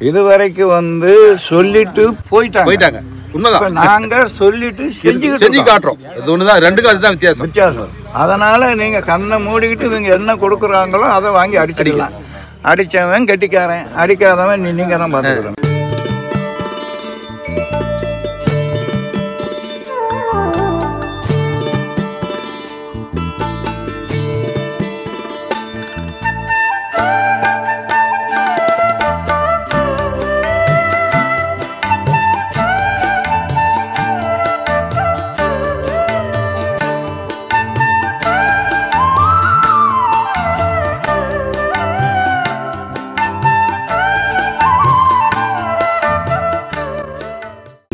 இதுவரைக்கும் வந்து சொல்லிட்டு போயிட்டாங்க. உண்மைதான். நாங்க சொல்லிட்டு செஞ்சு காட்டுறோம். இது ஒண்ணுதான், ரெண்டுக்கும் அதுதான் வித்தியாசம். அதனால நீங்க கண்ணை மூடிக்கிட்டு இவங்க என்ன கொடுக்குறாங்களோ அதை வாங்கி அடிச்சிடலாம். அடிச்சவன் கெட்டிக்காரன், அடிக்காதவன் நீங்க தான் பார்த்துக்கணும்.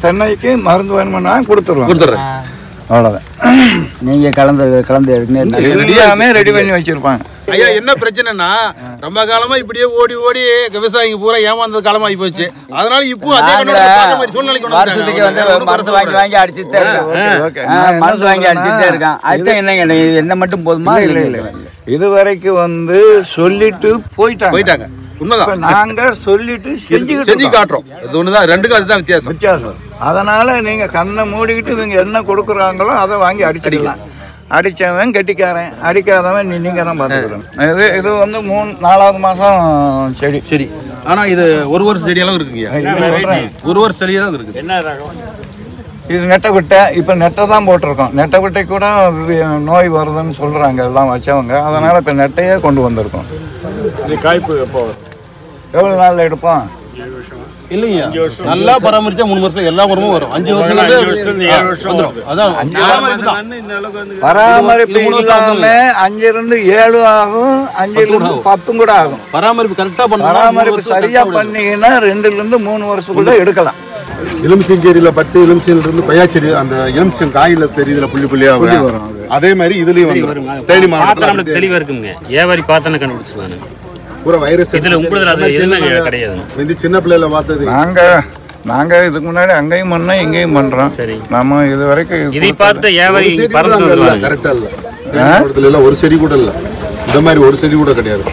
தென்னைக்கு மருந்து வேணும்னா கொடுத்துருவேன். அவ்வளோதான். நீங்க கலந்து எல்லாமே ரெடி பண்ணி வச்சிருப்பாங்க. ஐயா, என்ன பிரச்சனைனா ரொம்ப காலமா இப்படியே ஓடி விவசாயிங்க பூரா ஏமாந்தது காலமாகி போச்சு. அதனால இப்போ அதே சூழ்நிலைக்கு வருஷத்துக்கு வந்து மருந்து வாங்கி அடிச்சுட்டே இருக்கான். அதுதான் என்னங்க, என்ன மட்டும் போதுமா? இல்லை, இது வரைக்கும் வந்து சொல்லிட்டு போயிட்டாங்க. உண்மைதான். நாங்க சொல்லிட்டு செஞ்சு காட்டுறோம். இது ஒண்ணுதான், ரெண்டுக்கும் அதுதான் வித்தியாசம். அதனால நீங்க கண்ணை மூடிக்கிட்டு இவங்க என்ன கொடுக்குறாங்களோ அதை வாங்கி அடிச்சிடலாம். அடிச்சவன் கெட்டிக்காரன், அடிக்காதவன் நீங்க தான் பார்த்துக்கணும். இது வந்து 4வது மாசம் செடி. ஆனா இது ஒரு வருஷம் செடியெல்லாம் இருக்குங்க. ஒரு வருஷம் செடியெல்லாம் இருக்கு. என்ன ரகம் இது? நெட்டை. இப்ப நெட்டை தான் போட்டிருக்கோம். நெட்டை கூட நோய் வருதுன்னு சொல்றாங்க எல்லாம் வச்சவங்க. அதனால இப்ப நெட்டையே கொண்டு வந்திருக்கோம். காய்ப்பு எப்போ, எவ்வளவு நாள்ல எடுப்போம்? இல்லைங்க, நல்லா பராமரிச்சா 3 வருஷம் எல்லா உரமும் வரும். 5 வருஷம் அதான் பராமரிப்பு இல்லாம 5 to 7 ஆகும், 5 to 10 கூட ஆகும். பராமரிப்பு கரெக்டா பராமரிப்பு சரியா பண்ணீங்கன்னா 2 to 3 வருஷத்துக்குள்ள எடுக்கலாம். எலுமிச்சஞ்செடியில பட்டு எலுமிச்சையில இருந்து கொய்யாச்செடி அந்த எலுமிச்சம் காயில தெரியுதுல புள்ளியா வரும். அதே மாதிரி இதுலயும் தேனி மாவட்டத்துல தெளிவா இருக்குங்க. வியாபாரி பார்த்தா கண்டுபிடிச்சிருவாங்க. பூரா வைரஸ் இதுல உங்களுக்கு அது எதுவுமே கிடையாது. இந்த சின்ன பிள்ளைல பார்த்தது நாங்க இதுக்கு முன்னாடி அங்கேயும் பண்ணோம், இங்கேயும் பண்றோம். சரி, நம்ம இது வரைக்கும் இதை பார்த்து வியாபாரி பறந்து வருவாங்க. கரெக்டா இல்ல. மாவட்டத்துல எல்லாம் ஒரு செடி கூட இல்ல, இந்த மாதிரி ஒரு செடி கூட கிடையாது.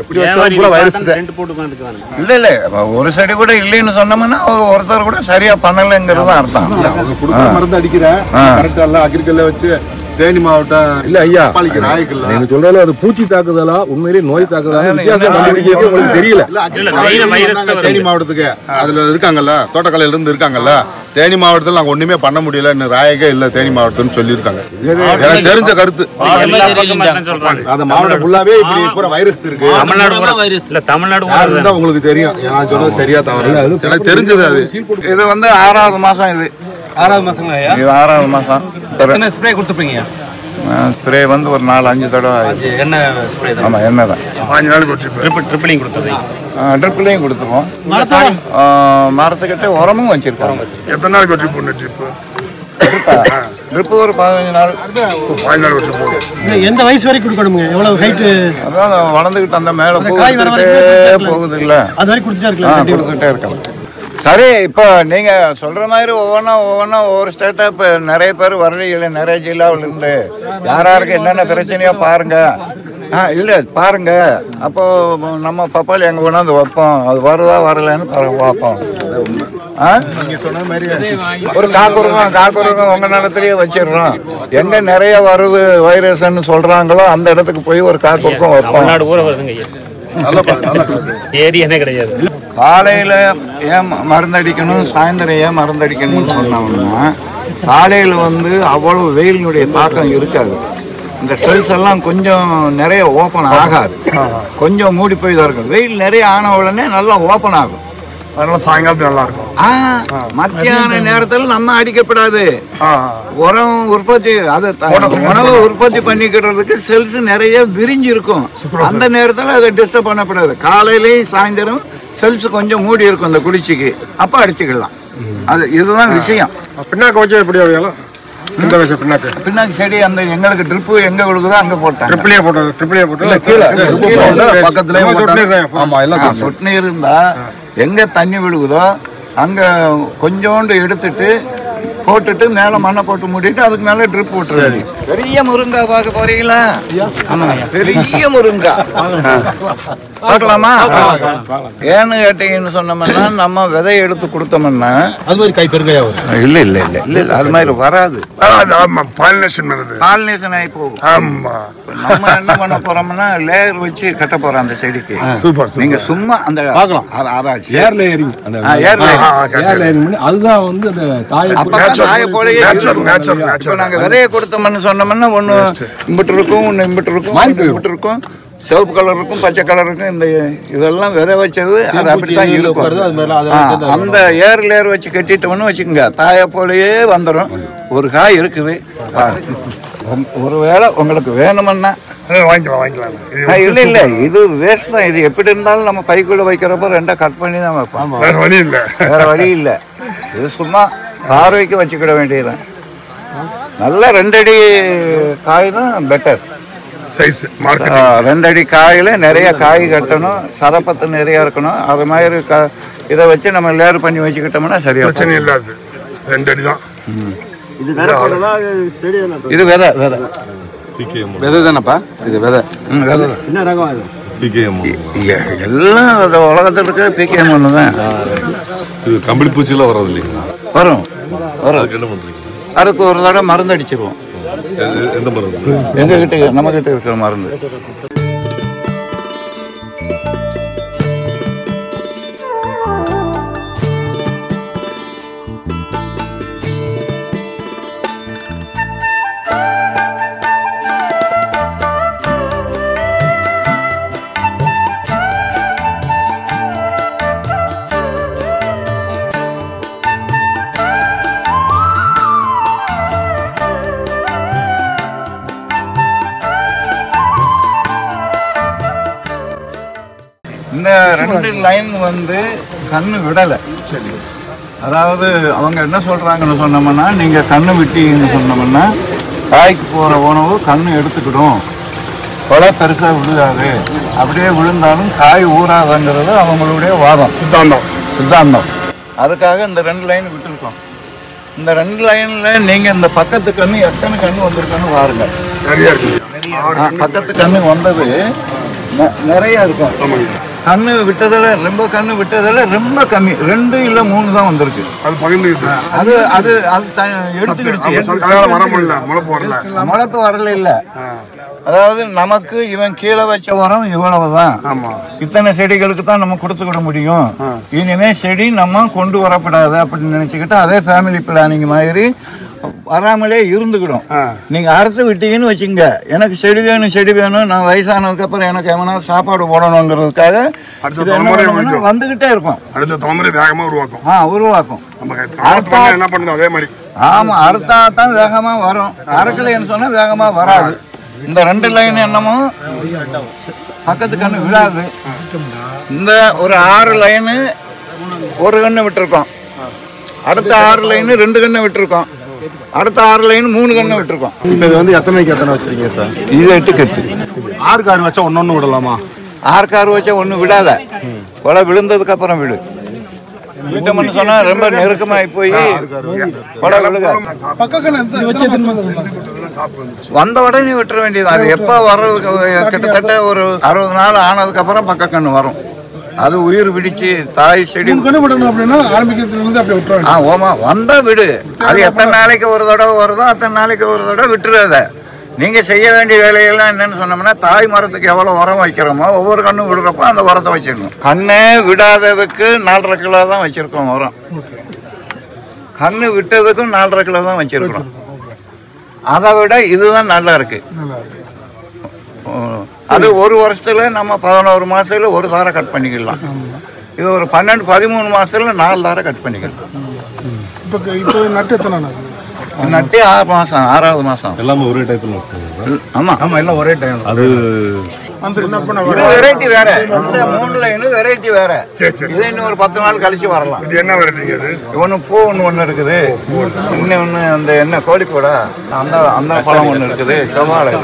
எப்படி வச்சாலும் பூரா வைரஸ் தான். ரெண்டு போட்டு உட்கார்ந்துக்குவாங்க. இல்ல ஒரு செடி கூட இல்லைன்னு சொன்னோம்னா ஒருத்தர் கூட சரியா பண்ணலங்கிறது அர்த்தம். அவங்க கொடுக்குற மருந்து அடிக்கிறேன் கரெக்டா இல்ல. அக்ரிகல்ல வச்சு தேனி மாவட்டம் இல்ல ஐயா, நீங்க சொல்றது அது பூச்சி தாக்குதலா உண்மையிலேயே நோய் தாக்குதலா வித்தியாசம் கண்டுபிடிக்கிறது உங்களுக்கு தெரியல. தேனி மாவட்டத்துக்கு அதுல இருக்காங்கல்ல, தோட்டக்கலையில இருந்து இருக்காங்கல்ல, தேனி மாவட்டத்தில் நாங்க ஒண்ணுமே பண்ண முடியல, ராயகே இல்ல தேனி மாவட்டம்னு சொல்லியிருக்காங்க. எனக்கு தெரிஞ்ச கருத்து அந்த மாவட்டம் ஃபுல்லாவே இப்படி பூரா வைரஸ் இருக்கு. தமிழ்நாடு உங்களுக்கு தெரியும். நான் சொல்றது சரியா தவறு எனக்கு தெரிஞ்சது. அது இது வந்து 6வது மாசம். இது 6வது மாசங்களா? இது 6வது மாசம். என்ன ஸ்ப்ரே கொடுத்துப்பீங்க? ஸ்ப்ரே வந்து ஒரு 4-5 தடவை. என்ன ஸ்ப்ரே? ஆமா, என்ன தான் 5 நாள் ட்ரிப்ளிங் கொடுத்தது. ட்ரிப்லையும் கொடுத்துருவோம். மரத்துக்கிட்ட உரமும் வச்சிருக்காங்க. எத்தனை நாளைக்கு ட்ரிப் பண்ண? ட்ரிப்பு ஒரு 15 நாள். 15 நாள் ட்ரிப் போகும். எந்த வயசு வரைக்கும் கொடுக்கணுங்க? எவ்வளவு ஹைட்? அதான் வளர்ந்துக்கிட்டு அந்த மேலே போகுது இல்ல, அது வரைக்கும் கொடுத்துட்டே இருக்கலாம். சரி, இப்போ நீங்க சொல்ற மாதிரி ஒவ்வொன்றா ஒவ்வொரு ஸ்டேட்டா இப்போ நிறைய பேர் வரல, நிறைய ஜில்லாவில் இருந்து யாருக்கு என்னென்ன பிரச்சனையோ பாருங்க. இல்லை பாருங்க, அப்போ நம்ம பப்பாளி எங்கே கொண்டாந்து வைப்போம், அது வருதா வரலன்னு பார்ப்போம். ஒரு காக்குறவங்க உங்க நிலத்திலேயே வச்சிடுறோம். எங்க நிறைய வருது வைரஸ்ன்னு சொல்றாங்களோ அந்த இடத்துக்கு போய் ஒரு காக்குறக்கும் வைப்போம். காலையில ஏன் மருந்தடிக்கணும், சாயந்தரம் ஏன் மருந்தடிக்கணும்னு சொன்னோம்னா, காலையில் வந்து அவ்வளவு வெயிலினுடைய தாக்கம் இருக்காது. இந்த செல்ஸ் எல்லாம் கொஞ்சம் நிறைய ஓப்பன் ஆகாது, கொஞ்சம் மூடி போய் தான் இருக்கும். வெயில் நிறைய ஆன உடனே நல்லா ஓப்பன் ஆகும். அதனால சாயங்காலத்துல நல்லா இருக்கும். மத்தியான நேரத்தில் நம்ம அடிக்கப்படாது. உரம் உற்பத்தி, அது உணவு உற்பத்தி பண்ணிக்கிறதுக்கு செல்ஸ் நிறைய விரிஞ்சு இருக்கும். அந்த நேரத்தில் அதை டிஸ்டர்ப் பண்ணப்படாது. காலையிலையும் சாயந்தரம் செல்ஸ் கொஞ்சம் மூடி இருக்கும் அந்த குடிச்சிக்கு, அப்போ அடிச்சுக்கலாம். அது இதுதான் விஷயம். பின்னாக்க வச்சா எப்படி ஆகும்? பின்னாக்கு செடி அந்த எங்களுக்கு ட்ரிப்பு எங்க கொடுக்குதோ அங்க போட்டேன். ட்ரிப்ளியே போட்டு சொட்டு நீர் இருந்தா எங்க தண்ணி விழுகுதோ அங்க கொஞ்சோண்டு எடுத்துட்டு போட்டுட்டு மேல மண்ணை போட்டு மூடிட்டு அதுக்கு மேல ட்ரிப் விட்டுருவாரு. பெரிய முருங்கா பார்க்க போறீங்களா? பெரிய முருங்கா பார்க்கலாமா? ஏன்னு கேட்டீங்கன்னு சொன்னோம்னா நம்ம விதை எடுத்து கொடுத்தோம்னா அது மாதிரி கை பெருங்காயா வரும். இல்ல இல்ல இல்ல இல்ல அது மாதிரி வராது. பாலினேஷன் ஆகி போகும். ஆமா. நம்ம என்ன பண்ண போறோம்னா லேயர் வச்சு கட்ட போறோம் அந்த செடிக்கு. சூப்பர். நீங்க சும்மா அந்த பார்க்கலாம். ஆராய்ச்சி ஏர் லேயரிங் அந்த ஏர் லேயரிங் பண்ணி அதுதான் வந்து அந்த காய போலயே இப்போ நாங்க விதையை கொடுத்தோம்னு சொன்னோம்னா ஒண்ணு இம்பிட்டு இருக்கும், ஒண்ணு இம்பிட்டு இருக்கும், இம்பிட்டு இருக்கும், சிவப்பு கலர் இருக்கும், பச்சை கலர் இருக்கும். இந்த இதெல்லாம் விதை வச்சது அது அப்படித்தான் இருக்கும். அந்த ஏர் லேயர் வச்சு கட்டிட்டோம்னு வச்சுக்கோங்க, தாயை போலயே வந்துடும். ஒரு காய் இருக்குது. ஒருவேளை உங்களுக்கு வேணும்னா வாங்கிக்கலாம். இல்ல இல்ல இது வேஸ்ட் தான். இது எப்படி இருந்தாலும் நம்ம பைக்குள்ள வைக்கிறப்ப ரெண்டா கட் பண்ணி தான் வைப்போம். வேற வழி இல்ல. வேற வழி இல்ல. இது சும்மா பார்வைக்கு வச்சுக்கிட வேண்டியதுதான். நல்ல 2 அடி காய் தான் பெட்டர் சைஸ். 2 அடி காயில நிறைய காய் கட்டணும், சரப்பத்து நிறைய இருக்கணும். அது மாதிரி இதை வச்சு நம்ம லேர் பண்ணி வச்சுக்கிட்டோம்னா சரியா பிரச்சனை இல்லாது. 2 அடி தான். இது விதை விதை விதை தானப்பா? இது விதை. விதை என்ன ரகம் அது? எல்லாம் உலகத்தில் இருக்க பிகேஎம் ஒன்று தான். இது கம்பளி பூச்சிலாம் வராது இல்லைங்களா? வரும் வரும். என்ன பண்றீங்க? அதுக்கு ஒரு தடவை மருந்து அடிச்சிருவோம். எந்த மருந்து? எங்க கிட்ட நம்ம கிட்ட இருக்கிற மருந்து. இந்த 2 லைன் வந்து கண்ணு விடலை. அதாவது அவங்க என்ன சொல்றாங்கன்னு சொன்னோம்னா, நீங்க கண்ணு விட்டீங்கன்னு சொன்னோம்னா காய்க்கு போற உணவு கண்ணு எடுத்துக்கிடும், கொலை பெருசா விழுகாது. அப்படியே விழுந்தாலும் காய் ஊறாதுங்கிறது அவங்களுடைய வாதம், சித்தாந்தம். அதுக்காக இந்த 2 லைன் விட்டுருக்கோம். இந்த 2 லைன்ல நீங்க இந்த பக்கத்து கண்ணு எத்தனை கண்ணு வந்திருக்குன்னு பாருங்க. பக்கத்து கண்ணு வந்தது நிறைய இருக்கும். கண்ணு விட்டதில் ரொம்ப கண்ணு விட்டதில் ரொம்ப கம்மி, 2 இல்ல 3 தான் வந்திருக்கு. அது பகிர்ந்துக்கிட்டு அது அது அது எடுத்துக்கிடுச்சு. முளைப்பு வரல இல்ல. அதாவது நமக்கு இவன் கீழே வச்ச உரம் இவ்வளவுதான். இத்தனை செடிகளுக்கு தான் நம்ம கொடுத்துக்கிட முடியும். இனிமே செடி நம்ம கொண்டு வரப்படாது அப்படின்னு நினைச்சுக்கிட்டு அதே ஃபேமிலி பிளானிங் மாதிரி வராமலே இருந்துக்கிடும். நீங்க அறுத்து விட்டீங்கன்னு வச்சுங்க, எனக்கு செடி வேணும், நான் வயசானதுக்கு அப்புறம் எனக்கு எவனா சாப்பாடு போடணுங்கிறதுக்காக வந்துகிட்டே இருக்கும். அடுத்த தலைமுறை வேகமா உருவாக்கும். உருவாக்கும். என்ன பண்ணுது அதே மாதிரி. ஆமா, அறுத்தா தான் வேகமா வரும். அறுக்கலைன்னு சொன்னா வேகமா வராது. இந்த 2 லைன் என்னமோ பக்கத்து கண்ணு விழாது. இந்த ஒரு 6 லைனு ஒரு கண்ணு விட்டுருக்கோம். அடுத்த 6 லைனு 2 கண்ணு விட்டுருக்கோம். அடுத்த 6 லைன் 3 கண்ணு விட்டுருக்கோம். இப்போ இது வந்து எத்தனைக்கு எத்தனை வச்சிருக்கீங்க சார்? இது 8 கட்டு. 6 கார் வச்சா ஒன்னொன்னு விடலாமா? 6 கார் வச்சா ஒண்ணு விடாத, கொலை விழுந்ததுக்கு அப்புறம் விடு. விட்டோம்னு சொன்னா ரொம்ப நெருக்கமாகி போய் கொலை விழுக. வந்த உடனே விட்டுற வேண்டியது. அது எப்போ வர்றதுக்கு கிட்டத்தட்ட ஒரு 60 நாள் ஆனதுக்கு அப்புறம் பக்க கண்ணு வரும். அது உயிர் பிடிச்சு தாய் செடி ஓமா வந்தா விடு. அது எத்தனை நாளைக்கு ஒரு தடவை வருதோ அத்தனை நாளைக்கு ஒரு தடவை விட்டுறாத. நீங்க செய்ய வேண்டிய வேலையெல்லாம் என்னன்னு சொன்னோம்னா, தாய் மரத்துக்கு எவ்வளவு உரம் வைக்கிறோமோ ஒவ்வொரு கண்ணும் விடுறப்போ அந்த உரத்தை வச்சிடணும். கண்ணே விடாததுக்கு 4.5 கிலோ தான் வச்சிருக்கோம் உரம். கண்ணு விட்டதுக்கும் 4.5 கிலோ தான் வச்சிருக்கோம். அதை விட இதுதான் நல்லா இருக்கு. அது ஒரு வருஷத்துல நம்ம 11 மாசத்துல ஒரு தாரை கட் பண்ணிக்கலாம். இது ஒரு 12-13 மாசத்துல 4 தாரை கட் பண்ணிக்கலாம். நட்டு 6 மாசம் 6வது மாசம் எல்லாமே ஒரே டைப்ல. ஆமா ஆமா எல்லாம் ஒரே டைம். அது வெரைட்டி வேற. இந்த 3 லைன் வெரைட்டி வேற. இது இன்னும் ஒரு 10 நாள் கழிச்சு வரலாம். இது என்ன வெரைட்டி? இது ஒன்று பூ ஒன்று இருக்குது. இன்னொன்று அந்த என்ன கோழிக்கூடா அந்த அந்த பழம் ஒன்று இருக்குது. செவ்வாழை.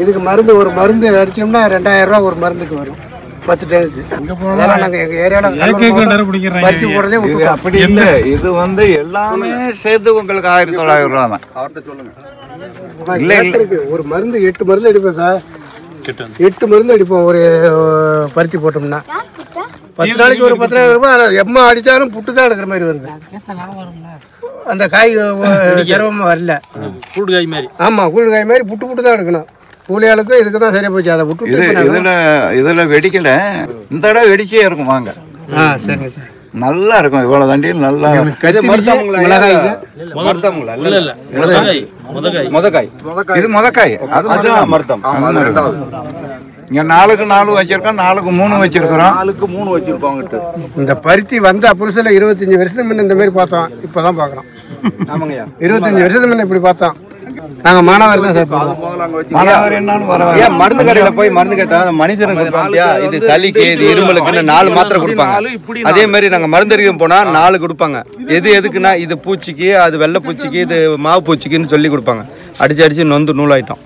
இதுக்கு மருந்து ஒரு மருந்து அடிச்சோம்னா 2000 ரூபா ஒரு மருந்துக்கு வரும். 10 டன். அதெல்லாம் நாங்கள் எங்கள் ஏரியாவில் பறிச்சு போடுறதே இது அப்படி இல்லை, இது வந்து எல்லாமே சேர்த்து உங்களுக்கு 1900 ரூபா தான். இல்லை இருக்கு. ஒரு மருந்து 8 மருந்து அடிப்போம் சார். 8 மருந்து அடிப்போம் ஒரு பருத்தி போட்டோம்னா. 10 நாளைக்கு ஒரு 10,000 ரூபாய். எம்மா அடித்தாலும் புட்டு தான் எடுக்கிற மாதிரி வருது. அந்த காய் திரவமாக வரல. கூடுகாய் மாதிரி. ஆமாம், கூடுகாய் மாதிரி புட்டு தான் எடுக்கணும். கூலியாளுக்கும் இதுக்கு தான் சரியா போச்சு. அதை விட்டு இதில் வெடிக்கல, இந்த இடம் வெடிச்சே இருக்கும். வாங்க. சரிங்க சார், நல்லா இருக்கும். இவ்வளோ தண்டியில் நல்லா இது முதக்காய். அது மருத்தம். இங்கே 4க்கு 4 வச்சிருக்கோம், 4க்கு 3 வச்சிருக்கிறோம். 4க்கு 3 வச்சிருக்கோம். இந்த பருத்தி வந்து புதுசில் 25 வருஷத்துக்கு முன்ன இந்த மாதிரி பார்த்தோம். இப்போதான் பார்க்குறோம். ஆமாங்கய்யா, 25 வருஷத்துக்கு முன்ன இப்படி பார்த்தோம். நாங்கள் மாணவர் தான் சார். மாணவர் என்னன்னு பரவாயில்ல. ஏன் மருந்து கடையில் போய் மருந்து கேட்டா மனுஷனுக்கு பார்த்தியா, இது சளிக்கு இது இருமலுக்குன்னு 4 மாத்திரை கொடுப்பாங்க. அதே மாதிரி நாங்கள் மருந்து அடிக்க போனால் 4 கொடுப்பாங்க. எதுக்குன்னா இது பூச்சிக்கு, அது வெள்ளை பூச்சிக்கு, இது மாவு பூச்சிக்குன்னு சொல்லி கொடுப்பாங்க. அடிச்சு நொந்து நூலாயிட்டோம்.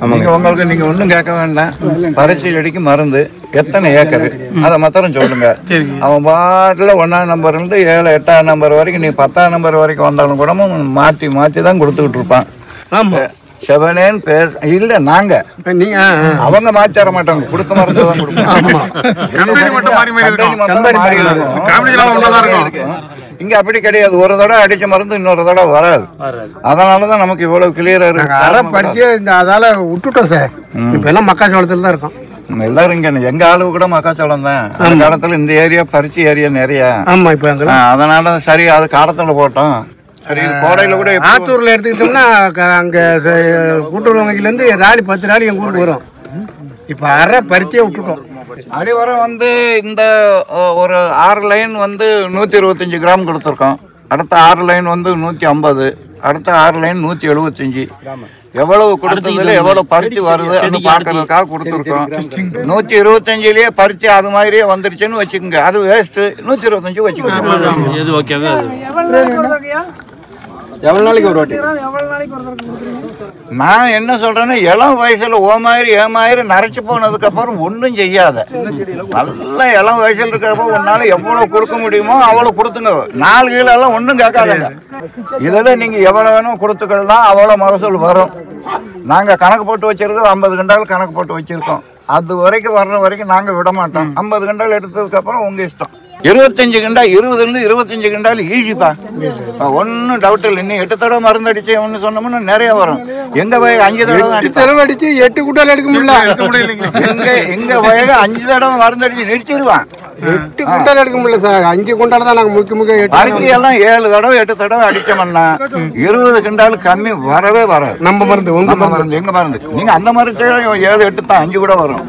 ஆமாங்க. உங்களுக்கு நீங்கள் ஒன்றும் கேட்க வேண்டாம். பறிச்சு செடிக்கு மருந்து எத்தனை ஏக்கரு அதை மாத்திரம் சொல்லுங்க. அவன் பாட்டில் 1ஆம் நம்பர்லேருந்து 7, 8ஆம் நம்பர் வரைக்கும், நீ 10ஆம் நம்பர் வரைக்கும் வந்தாலும் கூட மாற்றி தான் கொடுத்துக்கிட்டு இருப்பான். ஆமா, செவனேன்னு பேர் இல்லை. நாங்க நீங்க அவங்க மாற்றி தர மாட்டாங்க. கொடுத்த மருந்து தான் கொடுப்போம். இங்க அப்படி கிடையாது. ஒரு தடவை அடிச்ச மருந்து இன்னொரு தடவை வராது. அதனாலதான் நமக்கு இவ்வளவு கிளியரா இருக்கு. அரை பறிச்சு அதால விட்டுட்டோம் சார். இப்ப எல்லாம் மக்காச்சோளத்துல தான் இருக்கோம் எல்லாரும். இங்க எங்க ஆளு கூட மக்காச்சோளம் தான். அந்த காலத்துல இந்த ஏரியா பறிச்சு ஏரியா நிறைய. ஆமா, இப்ப அதனால சரி அது காலத்துல போட்டோம். சரி, கோடையில கூட ஆத்தூர்ல எடுத்துக்கிட்டோம்னா அங்க கூட்டுறவு வங்கில இருந்து ராலி 10 ராலி எங்க ஊருக்கு வரும். இப்ப அரை பறிச்சே விட்டுட்டோம். அடிவரம் வந்து இந்த ஒரு 6 லைன் வந்து 125 கிராம் கொடுத்துருக்கோம். அடுத்த 6 லைன் வந்து 150, அடுத்த 6 லைன் 175. எவ்வளவு கொடுத்ததுல எவ்வளவு பறிச்சு வருது அது பாக்குறதுக்காக கொடுத்துருக்கோம். 125லயே பறிச்சு அது மாதிரியே வந்துருச்சுன்னு வச்சுக்கோங்க. அது வேஸ்ட். 125 வச்சுக்கோங்க. எவ்வளவு நாளைக்கு ஒரு வாட்டி? நான் என்ன சொல்றேன்னா, இளம் வயசுல ஏமாயிரம் நரைச்சு போனதுக்கு அப்புறம் ஒன்றும் செய்யாத. நல்ல இளம் வயசுல இருக்கிறப்ப ஒன்னால எவ்வளவு கொடுக்க முடியுமோ அவ்வளவு கொடுத்துங்க. 4 கிலோ எல்லாம் ஒன்றும் கேட்காதுங்க. இதெல்லாம் நீங்க எவ்வளவு வேணும் கொடுத்துக்கலாம், அவ்வளவு மகசூல் வரும். நாங்க கணக்கு போட்டு வச்சிருக்கோம். 50 கண்டால் கணக்கு போட்டு வச்சிருக்கோம். அது வரைக்கும் வர்ற வரைக்கும் நாங்க விட மாட்டோம். 50 கண்டால் எடுத்ததுக்கு அப்புறம் உங்க இஷ்டம். 25 கிண்டா 20லேருந்து 25 கிண்டால் ஈஸிப்பா. ஒன்றும் டவுட் இல்லை. இன்னும் 8 தடவை மருந்து அடிச்சு ஒன்று சொன்னோம்னா நிறைய வரும். எங்க வயக 5 தடவை அடிச்சு 8 குண்டால் எடுக்க முடியல. எங்க வயக 5 தடவை மருந்து அடிச்சு நிறுத்திடுவான். 8 குண்டால் எடுக்க முடியல சார். 5 குண்டால் தான் நாங்கள் முக்கிய பருத்தி எல்லாம் 7 தடவை 8 தடவை அடிச்சோம்னா 20 கிண்டால் கம்மி வரவே வராது. நம்ம மருந்து எங்க மருந்து நீங்க அந்த மாதிரி 7, 8 தான் 5 கூட வரும்.